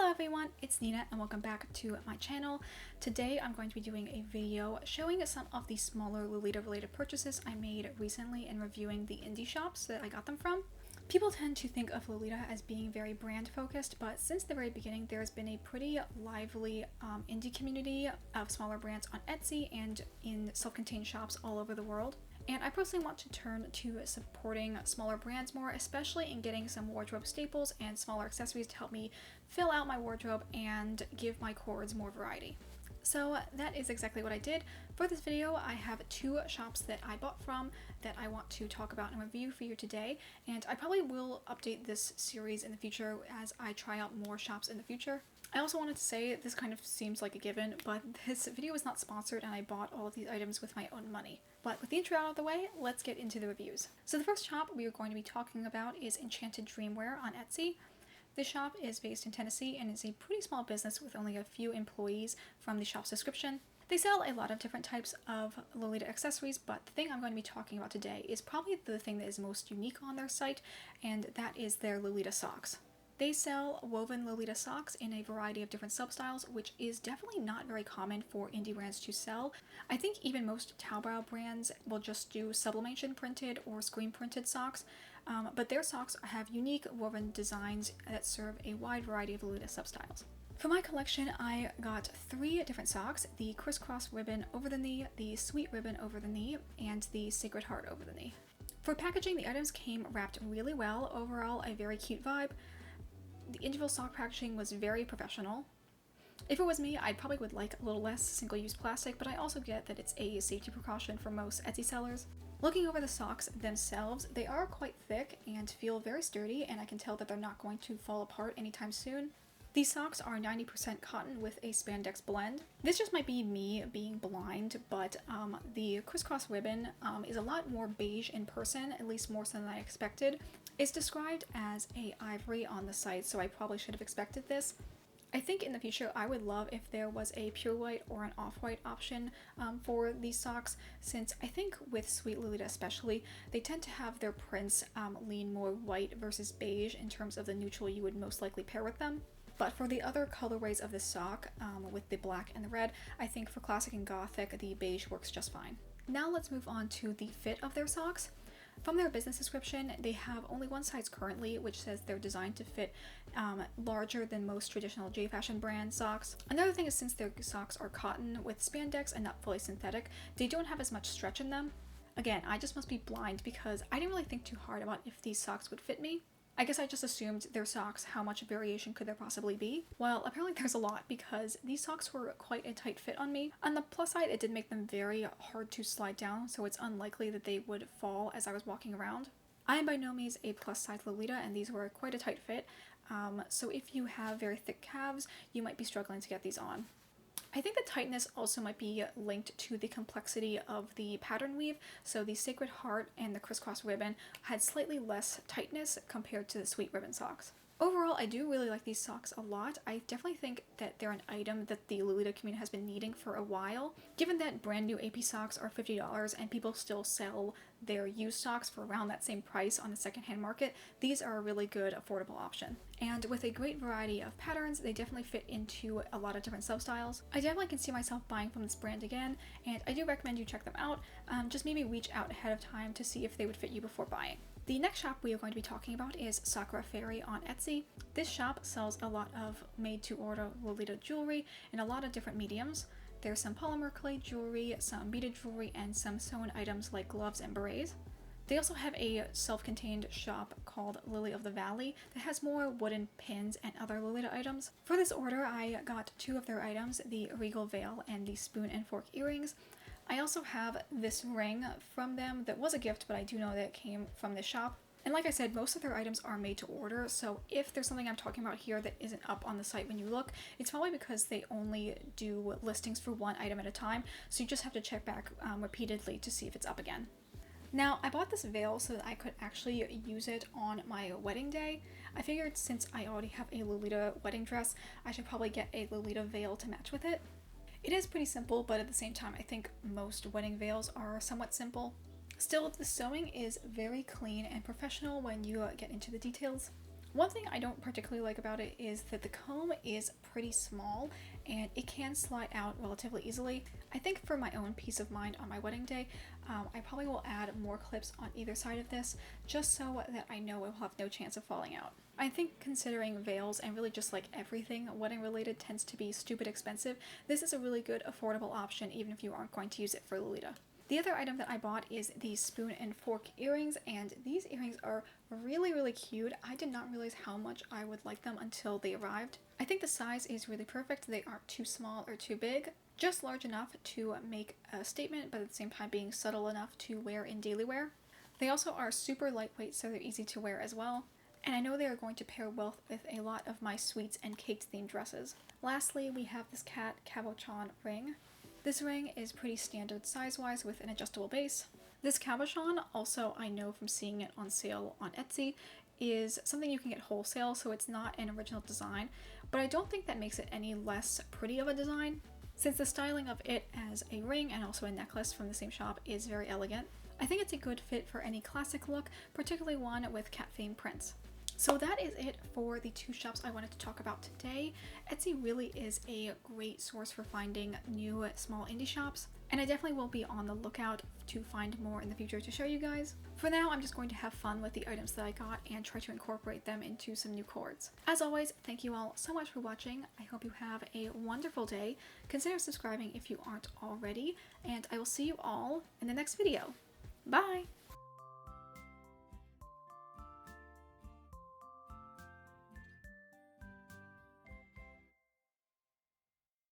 Hello everyone, it's Nina and welcome back to my channel. Today I'm going to be doing a video showing some of the smaller Lolita related purchases I made recently and reviewing the indie shops that I got them from. People tend to think of Lolita as being very brand focused, but since the very beginning there's been a pretty lively indie community of smaller brands on Etsy and in self-contained shops all over the world. And I personally want to turn to supporting smaller brands more, especially in getting some wardrobe staples and smaller accessories to help me fill out my wardrobe and give my cords more variety. So that is exactly what I did. For this video, I have two shops that I bought from that I want to talk about and review for you today. And I probably will update this series in the future as I try out more shops in the future. I also wanted to say this kind of seems like a given, but this video is not sponsored and I bought all of these items with my own money. But with the intro out of the way, let's get into the reviews. So the first shop we are going to be talking about is Enchanted Dreamwear on Etsy. This shop is based in Tennessee and is a pretty small business with only a few employees from the shop's description. They sell a lot of different types of Lolita accessories, but the thing I'm going to be talking about today is probably the thing that is most unique on their site, and that is their Lolita socks. They sell woven Lolita socks in a variety of different substyles, which is definitely not very common for indie brands to sell. I think even most Taobao brands will just do sublimation printed or screen printed socks, but their socks have unique woven designs that serve a wide variety of Lolita substyles. For my collection, I got three different socks: the crisscross ribbon over the knee, the sweet ribbon over the knee, and the sacred heart over the knee. For packaging, the items came wrapped really well. Overall, a very cute vibe. The individual sock packaging was very professional. If it was me, I probably would like a little less single-use plastic, but I also get that it's a safety precaution for most Etsy sellers. Looking over the socks themselves, they are quite thick and feel very sturdy, and I can tell that they're not going to fall apart anytime soon. These socks are 90% cotton with a spandex blend. This just might be me being blind, but the crisscross ribbon is a lot more beige in person, at least more so than I expected. It's described as a ivory on the site, so I probably should have expected this. I think in the future I would love if there was a pure white or an off-white option for these socks, since I think with Sweet Lolita especially, they tend to have their prints lean more white versus beige in terms of the neutral you would most likely pair with them. But for the other colorways of the sock, with the black and the red, I think for classic and gothic, the beige works just fine. Now let's move on to the fit of their socks. From their business description, they have only one size currently, which says they're designed to fit larger than most traditional J-Fashion brand socks. Another thing is, since their socks are cotton with spandex and not fully synthetic, they don't have as much stretch in them. Again, I just must be blind because I didn't really think too hard about if these socks would fit me. I guess I just assumed their socks, how much variation could there possibly be? Well, apparently there's a lot, because these socks were quite a tight fit on me. On the plus side, it did make them very hard to slide down, so it's unlikely that they would fall as I was walking around. I am by no means a plus size Lolita, and these were quite a tight fit, so if you have very thick calves, you might be struggling to get these on. I think the tightness also might be linked to the complexity of the pattern weave, so the Sacred Heart and the crisscross ribbon had slightly less tightness compared to the sweet ribbon socks. Overall, I do really like these socks a lot. I definitely think that they're an item that the Lolita community has been needing for a while. Given that brand new AP socks are $50 and people still sell their used socks for around that same price on the secondhand market, these are a really good affordable option. And with a great variety of patterns, they definitely fit into a lot of different substyles. I definitely can see myself buying from this brand again, and I do recommend you check them out. Just maybe reach out ahead of time to see if they would fit you before buying. The next shop we are going to be talking about is Sakura Fairy on Etsy. This shop sells a lot of made-to-order Lolita jewelry in a lot of different mediums. There's some polymer clay jewelry, some beaded jewelry, and some sewn items like gloves and berets. They also have a self-contained shop called Lily of the Valley that has more wooden pins and other Lolita items. For this order, I got two of their items, the regal veil and the spoon and fork earrings. I also have this ring from them that was a gift, but I do know that it came from this shop. And like I said, most of their items are made to order, so if there's something I'm talking about here that isn't up on the site when you look, it's probably because they only do listings for one item at a time, so you just have to check back repeatedly to see if it's up again. Now, I bought this veil so that I could actually use it on my wedding day. I figured since I already have a Lolita wedding dress, I should probably get a Lolita veil to match with it. It is pretty simple, but at the same time, I think most wedding veils are somewhat simple. Still, the sewing is very clean and professional when you get into the details. One thing I don't particularly like about it is that the comb is pretty small and it can slide out relatively easily. I think for my own peace of mind on my wedding day, I probably will add more clips on either side of this just so that I know it will have no chance of falling out. I think considering veils and really just like everything wedding related tends to be stupid expensive, this is a really good affordable option even if you aren't going to use it for Lolita. The other item that I bought is these spoon and fork earrings, and these earrings are really cute. I did not realize how much I would like them until they arrived. I think the size is really perfect. They aren't too small or too big, just large enough to make a statement, but at the same time being subtle enough to wear in daily wear. They also are super lightweight, so they're easy to wear as well. And I know they are going to pair well with a lot of my sweets and cakes themed dresses. Lastly, we have this cat cabochon ring. This ring is pretty standard size-wise with an adjustable base. This cabochon, also I know from seeing it on sale on Etsy, is something you can get wholesale, so it's not an original design, but I don't think that makes it any less pretty of a design, since the styling of it as a ring and also a necklace from the same shop is very elegant. I think it's a good fit for any classic look, particularly one with cat themed prints. So that is it for the two shops I wanted to talk about today. Etsy really is a great source for finding new small indie shops, and I definitely will be on the lookout to find more in the future to show you guys. For now, I'm just going to have fun with the items that I got and try to incorporate them into some new cords. As always, thank you all so much for watching. I hope you have a wonderful day. Consider subscribing if you aren't already, and I will see you all in the next video. Bye!